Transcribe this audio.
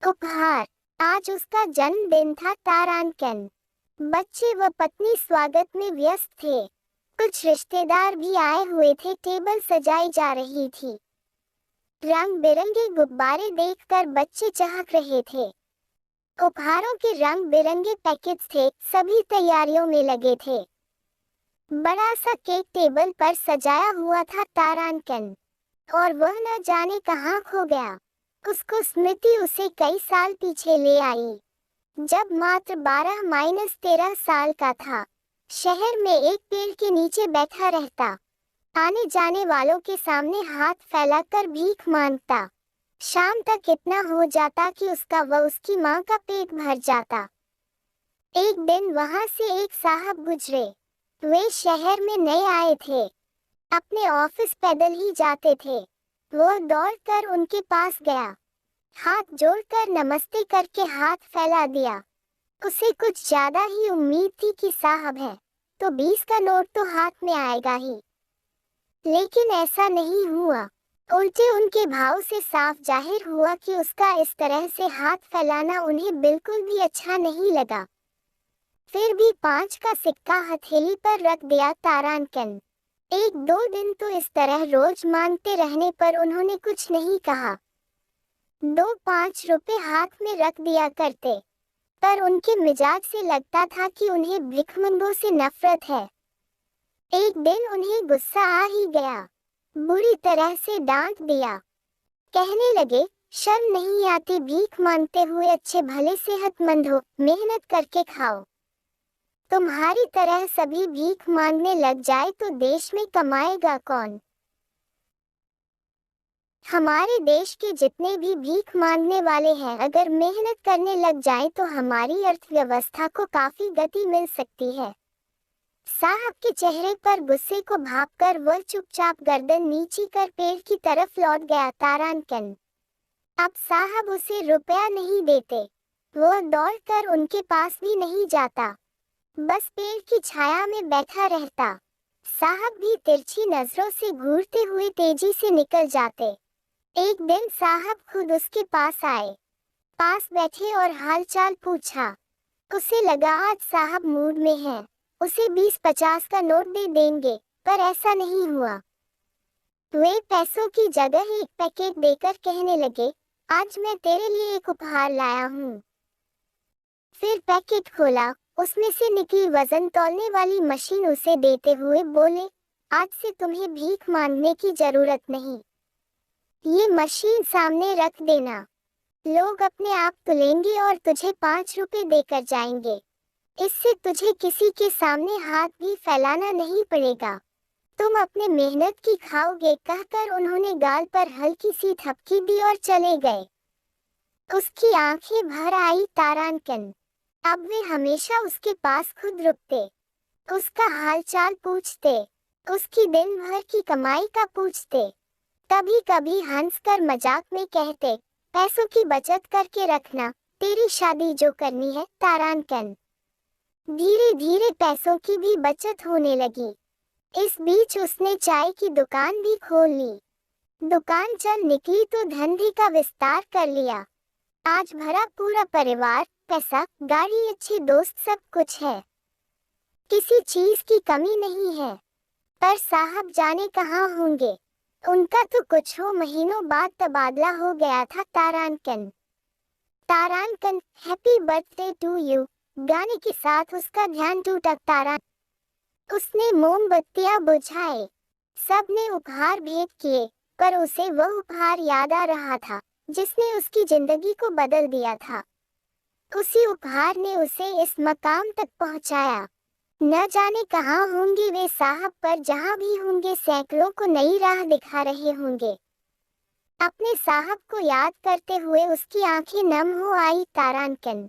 उपहार। आज उसका जन्मदिन था तारांकन। बच्चे व पत्नी स्वागत में व्यस्त थे। कुछ रिश्तेदार भी आए हुए थे। टेबल सजाई जा रही थी। रंग बिरंगे गुब्बारे देखकर बच्चे चहक रहे थे। उपहारों के रंग बिरंगे पैकेट्स थे। सभी तैयारियों में लगे थे। बड़ा सा केक टेबल पर सजाया हुआ था। तारांकन और वह न जाने कहाँ खो गया। उसको स्मृति उसे कई साल पीछे ले आई, जब मात्र 12-13 साल का था। शहर में एक पेड़ के नीचे बैठा रहता, आने जाने वालों के सामने हाथ फैलाकर भीख मांगता। शाम तक इतना हो जाता कि उसका व उसकी माँ का पेट भर जाता। एक दिन वहां से एक साहब गुजरे। वे शहर में नए आए थे। अपने ऑफिस पैदल ही जाते थे। वो दौड़कर उनके पास गया, हाथ जोड़कर नमस्ते करके हाथ फैला दिया। उसे कुछ ज्यादा ही उम्मीद थी कि साहब है तो 20 का नोट तो हाथ में आएगा ही, लेकिन ऐसा नहीं हुआ। उल्टे उनके भाव से साफ जाहिर हुआ कि उसका इस तरह से हाथ फैलाना उन्हें बिल्कुल भी अच्छा नहीं लगा। फिर भी 5 का सिक्का हथेली पर रख दिया तारांकन। 1-2 दिन तो इस तरह रोज मांगते रहने पर उन्होंने कुछ नहीं कहा। 2-5 रुपए हाथ में रख दिया करते, पर उनके मिजाज से लगता था कि उन्हें भिखमंगों से नफरत है। एक दिन उन्हें गुस्सा आ ही गया। बुरी तरह से डांट दिया। कहने लगे, शर्म नहीं आती भीख मांगते हुए? अच्छे भले सेहतमंद हो, मेहनत करके खाओ। तुम्हारी तरह सभी भीख मांगने लग जाए तो देश में कमाएगा कौन? हमारे देश के जितने भी भीख मांगने वाले हैं, अगर मेहनत करने लग जाएं तो हमारी अर्थव्यवस्था को काफी गति मिल सकती है। साहब के चेहरे पर गुस्से को भांपकर वह चुपचाप गर्दन नीची कर पेड़ की तरफ लौट गया। तारांकन अब साहब उसे रुपया नहीं देते। वह दौड़कर उनके पास भी नहीं जाता, बस पेड़ की छाया में बैठा रहता। साहब भी तिरछी नजरों से घूरते हुए तेजी से निकल जाते। एक दिन साहब खुद उसके पास आए, पास बैठे और हालचाल पूछा। उसे लगा आज साहब मूड में हैं, उसे 20-50 का नोट दे देंगे, पर ऐसा नहीं हुआ। वे पैसों की जगह एक पैकेट देकर कहने लगे, आज मैं तेरे लिए एक उपहार लाया हूँ। फिर पैकेट खोला, उसमें से निकली वजन तौलने वाली मशीन उसे देते हुए बोले, आज से तुम्हें भीख मांगने की जरूरत नहीं, ये मशीन सामने रख देना। लोग अपने आप तुलेंगे और तुझे 5 रुपए देकर जाएंगे। इससे तुझे किसी के सामने हाथ भी फैलाना नहीं पड़ेगा। तुम अपने मेहनत की खाओगे, कहकर उन्होंने गाल पर हल्की सी थपकी दी और चले गए। उसकी आंखें भर आई। तारांकन अब वे हमेशा उसके पास खुद रुकते, उसका हालचाल पूछते, उसकी दिन भर की कमाई का पूछते। कभी कभी हंसकर मजाक में कहते, पैसों की बचत करके रखना, तेरी शादी जो करनी है। तारांकन धीरे धीरे पैसों की भी बचत होने लगी। इस बीच उसने चाय की दुकान भी खोल ली। दुकान चल निकली तो धंधे का विस्तार कर लिया। आज भरा पूरा परिवार, पैसा, गाड़ी, अच्छे दोस्त, सब कुछ है। किसी चीज की कमी नहीं है। पर साहब जाने कहाँ होंगे। उनका तो कुछ हो महीनों बाद तबादला हो गया था। तारांकन हैप्पी बर्थडे टू यू गाने के साथ उसका ध्यान टूटा। उसने मोमबत्तियां बुझाए, सबने उपहार भेंट किए, पर उसे वह उपहार याद आ रहा था जिसने उसकी जिंदगी को बदल दिया था। उसी उपहार ने उसे इस मकाम तक पहुंचाया। न जाने कहाँ होंगे वे साहब, पर जहाँ भी होंगे सैकड़ों को नई राह दिखा रहे होंगे। अपने साहब को याद करते हुए उसकी आंखें नम हो आई। तारांकन